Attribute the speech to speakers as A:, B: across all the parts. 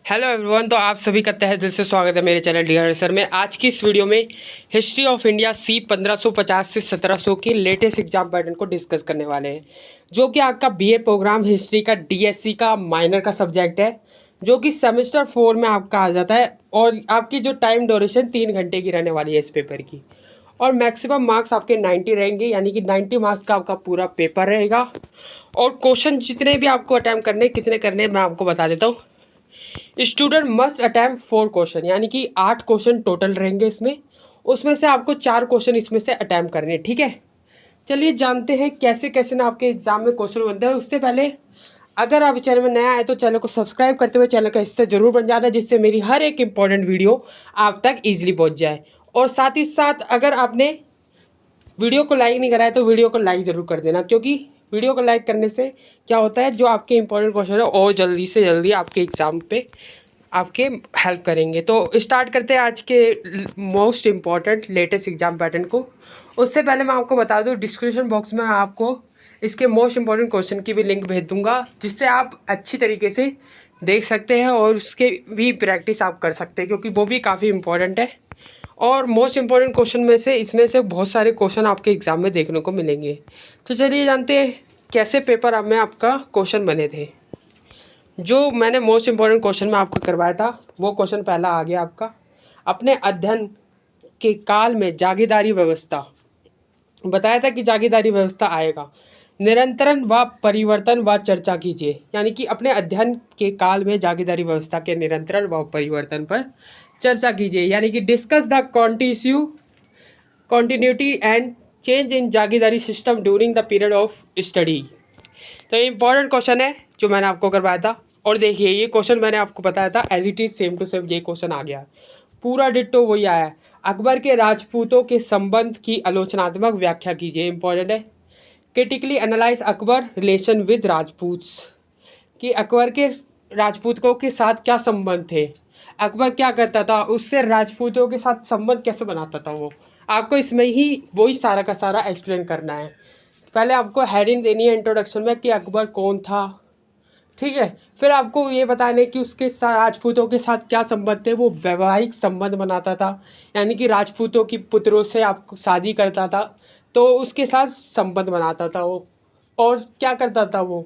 A: Hello everyone. तो आप सभी का तहे दिल से स्वागत है मेरे चैनल डियर सर में। आज की इस वीडियो में हिस्ट्री ऑफ इंडिया सी 1550 से 1700 की लेटेस्ट एग्जाम पैटर्न को डिस्कस करने वाले हैं, जो कि आपका बीए प्रोग्राम हिस्ट्री का डीएससी का माइनर का सब्जेक्ट है, जो कि सेमेस्टर 4 में आपका आ जाता है। और आपकी जो टाइम ड्यूरेशन 3 घंटे की रहने वाली है इस पेपर की, और मैक्सिमम मार्क्स आपके 90 रहेंगे, यानी कि 90 मार्क्स का आपका पूरा पेपर रहेगा। और क्वेश्चन जितने भी आपको अटैम्प्ट करने कितने करने मैं आपको बता देता हूँ। स्टूडेंट मस्ट अटैम्प्ट 4 क्वेश्चन, यानी कि 8 क्वेश्चन टोटल रहेंगे इसमें। उसमें से आपको 4 क्वेश्चन इसमें से अटैम्प्ट करने, ठीक है। चलिए जानते हैं कैसे कैसे ना आपके एग्जाम में क्वेश्चन बनते हैं। उससे पहले अगर आप चैनल में नया है तो चैनल को सब्सक्राइब करते हुए चैनल का हिस्सा जरूर बन जाना, जिससे मेरी हर एक इंपॉर्टेंट वीडियो आप तक ईजिली पहुँच जाए। और साथ ही साथ अगर आपने वीडियो को लाइक नहीं करा है तो वीडियो को लाइक ज़रूर कर देना, क्योंकि वीडियो को लाइक करने से क्या होता है, जो आपके इंपॉर्टेंट क्वेश्चन है और जल्दी से जल्दी आपके एग्ज़ाम पे आपके हेल्प करेंगे। तो स्टार्ट करते हैं आज के most important latest exam pattern को। उससे पहले मैं आपको बता दूं, डिस्क्रिप्शन बॉक्स में आपको इसके मोस्ट इम्पॉर्टेंट क्वेश्चन की भी लिंक भेज दूंगा, जिससे आप अच्छी तरीके से देख सकते हैं और उसके भी प्रैक्टिस आप कर सकते हैं, क्योंकि वो भी काफ़ी इंपॉर्टेंट है। और मोस्ट इम्पॉर्टेंट क्वेश्चन में से इसमें से बहुत सारे क्वेश्चन आपके एग्ज़ाम में देखने को मिलेंगे। तो चलिए जानते हैं कैसे पेपर में आपका क्वेश्चन बने थे। जो मैंने मोस्ट इम्पॉर्टेंट क्वेश्चन में आपको करवाया था, वो क्वेश्चन पहला आ गया आपका। अपने अध्ययन के काल में जागीरदारी व्यवस्था, बताया था कि जागीरदारी व्यवस्था आएगा। निरंतरण व परिवर्तन व चर्चा कीजिए, यानी कि अपने अध्ययन के काल में जागीरदारी व्यवस्था के निरंतरण व परिवर्तन पर चर्चा कीजिए, यानी कि discuss the continuity and change in jagirdari system during the period of study. तो ये इंपॉर्टेंट क्वेश्चन है जो मैंने आपको करवाया था। और देखिए ये क्वेश्चन मैंने आपको बताया था, as it is same to same ये क्वेश्चन आ गया, पूरा डिट्टो वही आया है। अकबर के राजपूतों के संबंध की आलोचनात्मक व्याख्या कीजिए, इंपॉर्टेंट है। Critically analyse Akbar relation with Rajputs, कि अकबर के राजपूतों के साथ क्या संबंध थे, अकबर क्या करता था, उससे राजपूतों के साथ संबंध कैसे बनाता था, वो आपको इसमें ही वही सारा का सारा एक्सप्लेन करना है। पहले आपको हेडिंग देनी है इंट्रोडक्शन में कि अकबर कौन था, ठीक है। फिर आपको ये बताना है कि उसके साथ राजपूतों के साथ क्या संबंध थे, वो वैवाहिक संबंध बनाता था, यानी कि राजपूतों की पुत्रों से आपको शादी करता था तो उसके साथ संबंध बनाता था वो। और क्या करता था वो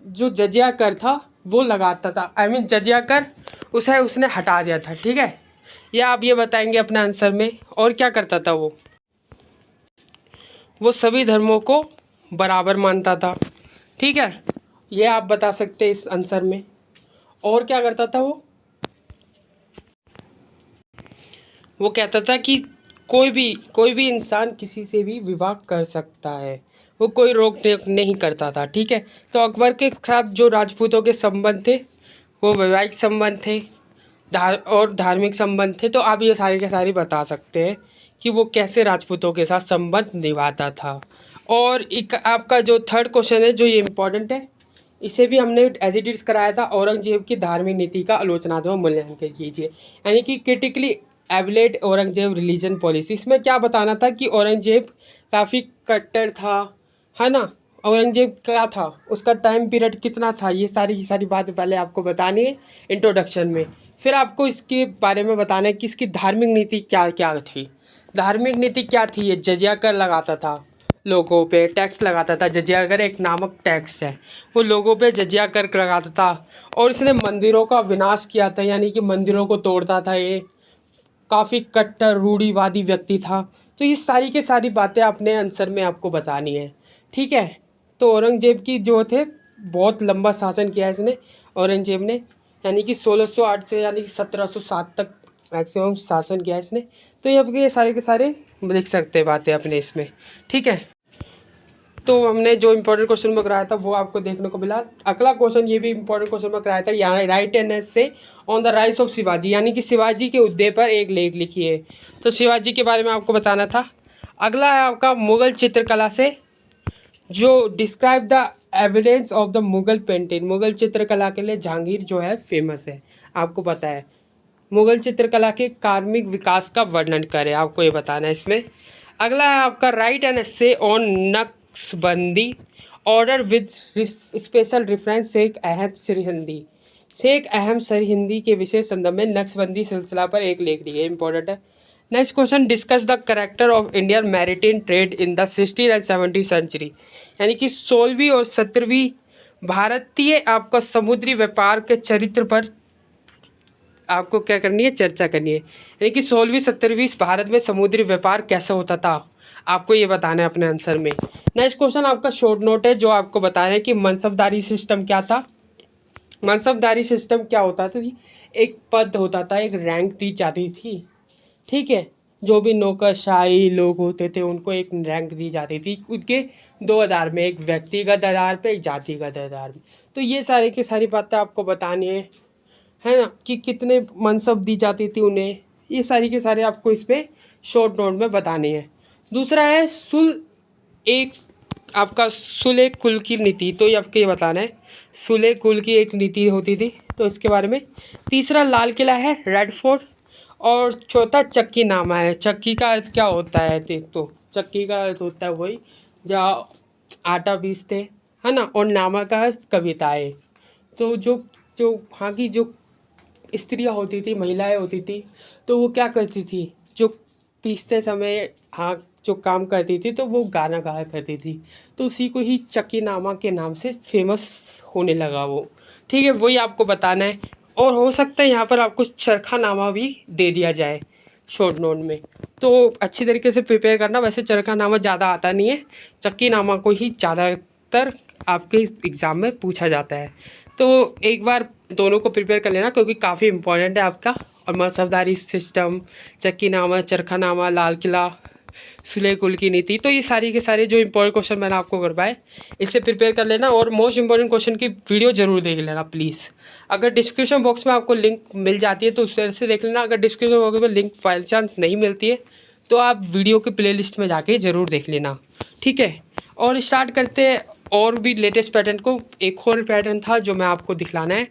A: जो जजिया कर था वो लगाता था, आई मीन जजिया कर उसे उसने हटा दिया था, ठीक है। या आप ये बताएंगे अपने आंसर में। और क्या करता था वो सभी धर्मों को बराबर मानता था, ठीक है। ये आप बता सकते हैं इस आंसर में। और क्या करता था वो कहता था कि कोई भी इंसान किसी से भी विवाह कर सकता है, वो कोई रोक टोक नहीं करता था, ठीक है। तो अकबर के साथ जो राजपूतों के संबंध थे वो वैवाहिक संबंध थे, और धार्मिक संबंध थे। तो आप ये सारे के सारे बता सकते हैं कि वो कैसे राजपूतों के साथ संबंध निभाता था। और एक आपका जो थर्ड क्वेश्चन है जो ये इम्पोर्टेंट है, इसे भी हमने एज इट इज़ कराया था, औरंगजेब की धार्मिक नीति का आलोचनात्मक मूल्यांकन कीजिए, यानी कि क्रिटिकली एवलेट औरंगजेब रिलीजन पॉलिसी। इसमें क्या बताना था कि औरंगजेब काफ़ी कट्टर था, है ना। औरंगजेब क्या था, उसका टाइम पीरियड कितना था, ये सारी की सारी बात पहले आपको बतानी है इंट्रोडक्शन में। फिर आपको इसके बारे में बताना है कि इसकी धार्मिक नीति क्या क्या थी। धार्मिक नीति क्या थी, ये जजिया कर लगाता था, लोगों पे टैक्स लगाता था। जजिया कर एक नामक टैक्स है, वो लोगों पे जजिया कर लगाता था। और इसने मंदिरों का विनाश किया था, यानी कि मंदिरों को तोड़ता था। ये काफ़ी कट्टर रूढ़िवादी व्यक्ति था। तो ये सारी के सारी बातें अपने आंसर में आपको बतानी है, ठीक है। तो औरंगजेब की जो थे बहुत लंबा शासन किया इसने, औरंगजेब ने, यानी कि 1608 से यानी कि 1707 तक मैक्सिमम शासन किया इसने। तो ये आपके सारे के सारे लिख सकते हैं बातें अपने इसमें, ठीक है। तो हमने जो इंपॉर्टेंट क्वेश्चन में कराया था वो आपको देखने को मिला। अगला क्वेश्चन ये भी इंपॉर्टेंट क्वेश्चन में कराया था, यहाँ राइट एन एस से on the rise of Shivaji, यानी कि शिवाजी के उदय पर एक लेख लिखिए। तो शिवाजी के बारे में आपको बताना था। अगला है आपका मुगल चित्रकला से, जो describe the evidence of the Mughal painting. Mughal चित्रकला के लिए जहांगीर जो है फेमस है, आपको पता है। मुगल चित्रकला के कार्मिक विकास का वर्णन करें, आपको ये बताना है इसमें। अगला है आपका write an essay on Naqshbandi order with special reference Sheikh Ahmad Sirhindi, से एक अहम सरहिंदी के विशेष संदर्भ में नक्शबंदी सिलसिला पर एक लेख लिखे। इंपॉर्टेंट है। Next question, discuss the character of Indian maritime trade in the 16th and 17th century. यानी कि 16वीं और 17वीं भारतीय आपका समुद्री व्यापार के चरित्र पर आपको क्या करनी है, चर्चा करनी है। यानी कि 16वीं 17वीं भारत में समुद्री व्यापार कैसे होता था, आपको ये बताना है अपने आंसर में। नेक्स्ट क्वेश्चन आपका शॉर्ट नोट है जो आपको बताना है कि मनसबदारी सिस्टम क्या था। मनसबदारी सिस्टम क्या होता था, एक पद होता था, एक रैंक दी जाती थी, ठीक है। जो भी नौकरशाही लोग होते थे उनको एक रैंक दी जाती थी उनके दो आधार में, एक व्यक्तिगत आधार पे, एक जातिगत आधार में। तो ये सारी की सारी बातें आपको बतानी है ना, कि कितने मनसब दी जाती थी उन्हें, ये सारी के सारे आपको इस पर शॉर्ट नोट में बतानी है। दूसरा है आपका सुले कुल की नीति, तो ये आपको ये बताना है सुले कुल की एक नीति होती थी, तो इसके बारे में। तीसरा लाल किला है, रेड फोर्ट। और चौथा चक्की नामा है। चक्की का अर्थ क्या होता है, देख तो चक्की का अर्थ होता है वही जहाँ आटा पीसते, है ना। और नामा का अर्थ कविताएँ। तो जो जो वहाँ की जो स्त्रियाँ होती थी, महिलाएं होती थी, तो वो क्या करती थी, जो पीसते समय हाँ जो काम करती थी तो वो गाना गाया करती थी, तो उसी को ही चक्की नामा के नाम से फेमस होने लगा वो, ठीक है। वही आपको बताना है। और हो सकता है यहाँ पर आपको चरखा नामा भी दे दिया जाए शॉर्ट नोट में, तो अच्छी तरीके से प्रिपेयर करना। वैसे चरखा नामा ज़्यादा आता नहीं है, चक्की नामा को ही ज़्यादातर आपके एग्ज़ाम में पूछा जाता है। तो एक बार दोनों को प्रिपेयर कर लेना क्योंकि काफ़ी इंपॉर्टेंट है आपका। और मनसबदारी सिस्टम, चक्की नामा, चरखा नामा, लाल किला, सुले कुल की नीति, तो ये सारी के सारे जो इंपॉर्टेंट क्वेश्चन मैंने आपको करवाए, इससे प्रिपेयर कर लेना। और मोस्ट इंपॉर्टेंट क्वेश्चन की वीडियो जरूर देख लेना प्लीज़। अगर डिस्क्रिप्शन बॉक्स में आपको लिंक मिल जाती है तो उस तरह से देख लेना। अगर डिस्क्रिप्शन बॉक्स में लिंक बाई चांस नहीं मिलती है तो आप वीडियो के प्लेलिस्ट में जाके ज़रूर देख लेना, ठीक है। और स्टार्ट करते हैं और भी लेटेस्ट पैटर्न को। एक और पैटर्न था जो मैं आपको दिखलाना है,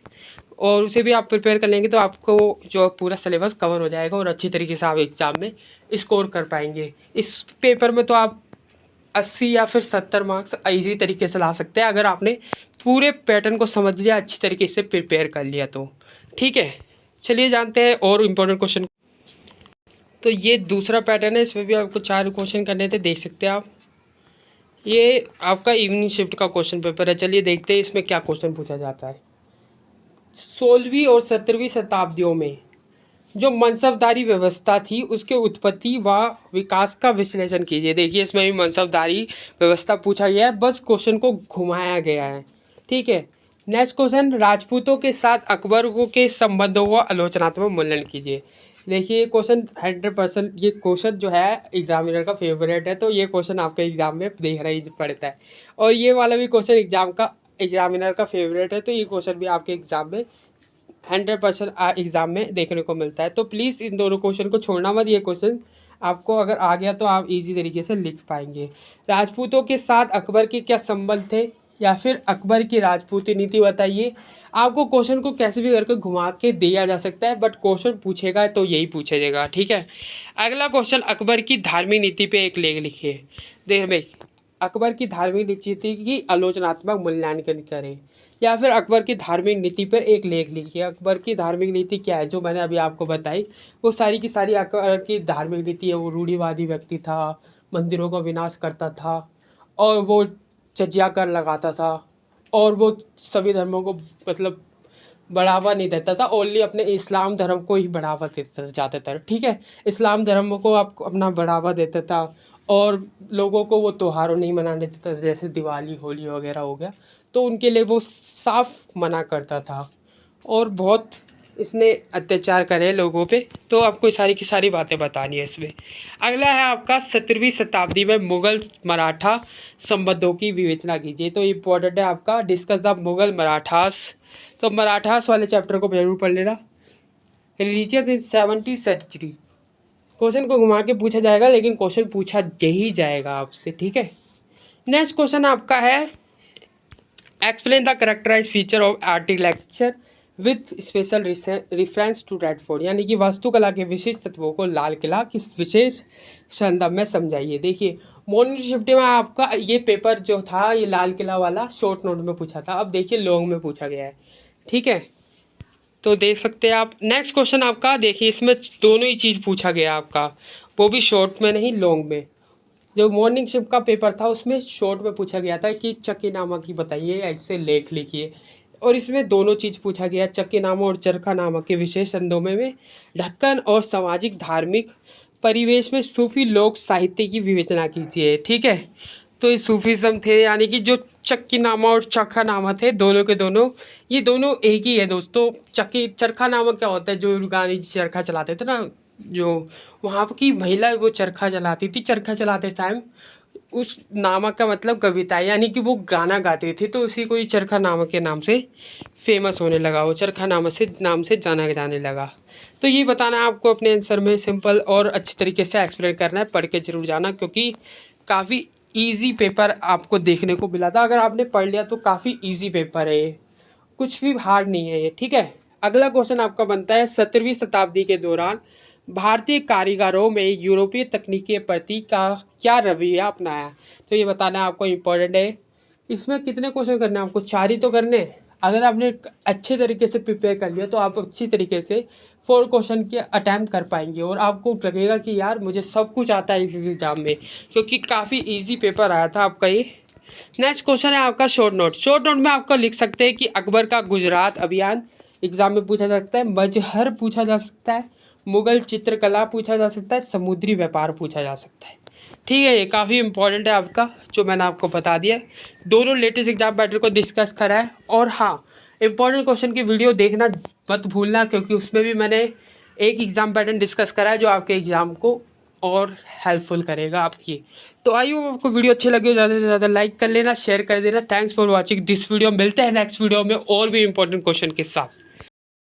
A: और उसे भी आप प्रिपेयर कर लेंगे तो आपको जो पूरा सिलेबस कवर हो जाएगा और अच्छी तरीके से आप एग्ज़ाम में स्कोर कर पाएंगे। इस पेपर में तो आप 80 या फिर 70 मार्क्स ईजी तरीके से ला सकते हैं अगर आपने पूरे पैटर्न को समझ लिया, अच्छी तरीके से प्रिपेयर कर लिया तो, ठीक है। चलिए जानते हैं और इम्पोर्टेंट क्वेश्चन। तो ये दूसरा पैटर्न है, इसमें भी आपको 4 क्वेश्चन करने थे, देख सकते हैं आप। ये आपका इवनिंग शिफ्ट का क्वेश्चन पेपर है। चलिए देखते हैं इसमें क्या क्वेश्चन पूछा जाता है। 16वीं और 17वीं शताब्दियों में जो मनसबदारी व्यवस्था थी उसके उत्पत्ति व विकास का विश्लेषण कीजिए। देखिए इसमें भी मनसबदारी व्यवस्था पूछा गया है, बस क्वेश्चन को घुमाया गया है, ठीक है। नेक्स्ट क्वेश्चन, राजपूतों के साथ अकबर के संबंधों व आलोचनात्मक मूल्यांकन कीजिए। देखिए ये क्वेश्चन 100%, ये क्वेश्चन जो है एग्जामिनर का फेवरेट है, तो ये क्वेश्चन आपके एग्जाम में देखना ही पड़ता है। और ये वाला भी क्वेश्चन एग्जामिनर का फेवरेट है, तो ये क्वेश्चन भी आपके एग्जाम में 100% एग्ज़ाम में देखने को मिलता है। तो प्लीज़ इन दोनों क्वेश्चन को छोड़ना मत। ये क्वेश्चन आपको अगर आ गया तो आप इजी तरीके से लिख पाएंगे। राजपूतों के साथ अकबर के क्या संबंध थे, या फिर अकबर की राजपूती नीति बताइए। आपको क्वेश्चन को कैसे भी करके घुमा के दिया जा सकता है, बट क्वेश्चन पूछेगा तो यही पूछेगा, ठीक है। अगला क्वेश्चन, अकबर की धार्मिक नीति पे एक लेख लिखिए। देख भाई, अकबर की धार्मिक नीति की आलोचनात्मक मूल्यांकन करें, या फिर अकबर की धार्मिक नीति पर एक लेख लिखिए। अकबर की धार्मिक नीति क्या है, जो मैंने अभी आपको बताई वो सारी की सारी अकबर की धार्मिक नीति है। वो रूढ़िवादी व्यक्ति था, मंदिरों का विनाश करता था, और वो जजिया कर लगाता था, और वो सभी धर्मों को मतलब बढ़ावा नहीं देता था, ओनली अपने इस्लाम धर्म को ही बढ़ावा देता था ज़्यादातर, ठीक है। इस्लाम धर्म को आप अपना बढ़ावा देता था, और लोगों को वो त्योहारों नहीं मनाने देता था, जैसे दिवाली होली वगैरह हो गया, तो उनके लिए वो साफ मना करता था। और बहुत इसने अत्याचार करे लोगों पे, तो आपको सारी की सारी बातें बतानी है इसमें। अगला है आपका 17वीं शताब्दी में मुगल मराठा संबंधों की विवेचना कीजिए। तो इम्पोर्टेंट है आपका डिस्कस द मुगल मराठास। तो मराठास वाले चैप्टर को जरूर पढ़ लेना। रिलीजियस इन 17th सेंचुरी, क्वेश्चन को घुमा के पूछा जाएगा, लेकिन क्वेश्चन पूछा ही जाएगा आपसे, ठीक है। नेक्स्ट क्वेश्चन आपका है, explain the characterize feature of architecture with special reference to Red Fort. यानी कि वास्तुकला के विशिष्ट तत्वों को लाल किला किस विशेष संदर्भ में समझाइए। देखिए मॉर्निंग शिफ्ट में आपका ये पेपर जो था, ये लाल किला वाला शॉर्ट नोट में पूछा था, अब देखिए लॉन्ग में पूछा गया है, ठीक है। तो देख सकते हैं आप। नेक्स्ट क्वेश्चन आपका देखिए, इसमें दोनों ही चीज़ पूछा गया आपका, वो भी शॉर्ट में नहीं लॉन्ग में। जो मॉर्निंग शिफ्ट का पेपर था उसमें शॉर्ट में पूछा गया था कि चक्कीनामा की बताइए, ऐसे लेख लिखिए। और इसमें दोनों चीज़ पूछा गया, चक्कीनामा और चरखानामा के विशेष अंदों में ढक्कन और सामाजिक धार्मिक परिवेश में सूफी लोक साहित्य की विवेचना कीजिए। ठीक है, तो ये सूफीज़म थे, यानी कि जो चक्कीनामा और चरखानामा थे, दोनों के दोनों ये दोनों एक ही है दोस्तों। चरखानामा क्या होता है, जो गांधी जी चरखा चलाते थे ना, जो वहाँ की महिला वो चरखा चलाती थी, चरखा चलाते टाइम उस नामा का मतलब कविता, यानी कि वो गाना गाते थे, तो उसी को ही चरखा नामा के नाम से फेमस होने लगा, वो चरखा नामा से नाम से जाना जाने लगा। तो ये बताना है आपको अपने आंसर में, सिंपल और अच्छी तरीके से एक्सप्लेन करना है, पढ़ के जरूर जाना, क्योंकि काफ़ी ईजी पेपर आपको देखने को मिला था। अगर आपने पढ़ लिया तो काफ़ी ईजी पेपर है ये, कुछ भी हार्ड नहीं है ये। ठीक है, अगला क्वेश्चन आपका बनता है, 17वीं शताब्दी के दौरान भारतीय कारीगरों में यूरोपीय तकनीक के प्रति का क्या रवैया अपनाया। तो ये बताना आपको इम्पोर्टेंट है। इसमें कितने क्वेश्चन करने हैं आपको, 4 ही तो करने हैं। अगर आपने अच्छे तरीके से प्रिपेयर कर लिया तो आप अच्छी तरीके से 4 क्वेश्चन के अटैम्प्ट कर पाएंगे, और आपको लगेगा कि यार मुझे सब कुछ आता है इस एग्ज़ाम में, क्योंकि काफ़ी ईजी पेपर आया था आपका ये। नेक्स्ट क्वेश्चन है आपका शॉर्ट नोट। शॉर्ट नोट में आपको लिख सकते हैं कि अकबर का गुजरात अभियान एग्जाम में पूछा जा सकता है, मजहर पूछा जा सकता है, मुगल चित्रकला पूछा जा सकता है, समुद्री व्यापार पूछा जा सकता है। ठीक है, ये काफ़ी इंपॉर्टेंट है आपका, जो मैंने आपको बता दिया है। दोनों लेटेस्ट एग्जाम पैटर्न को डिस्कस करा है। और हाँ, इंपॉर्टेंट क्वेश्चन की वीडियो देखना मत भूलना, क्योंकि उसमें भी मैंने एक एग्जाम पैटर्न डिस्कस करा है जो आपके एग्ज़ाम को और हेल्पफुल करेगा आपकी। तो आई होप आपको वीडियो अच्छी लगी हो, ज़्यादा से ज़्यादा लाइक कर लेना, शेयर कर देना। Thanks for watching this video. मिलते हैं नेक्स्ट वीडियो में और भी इंपॉर्टेंट क्वेश्चन के साथ।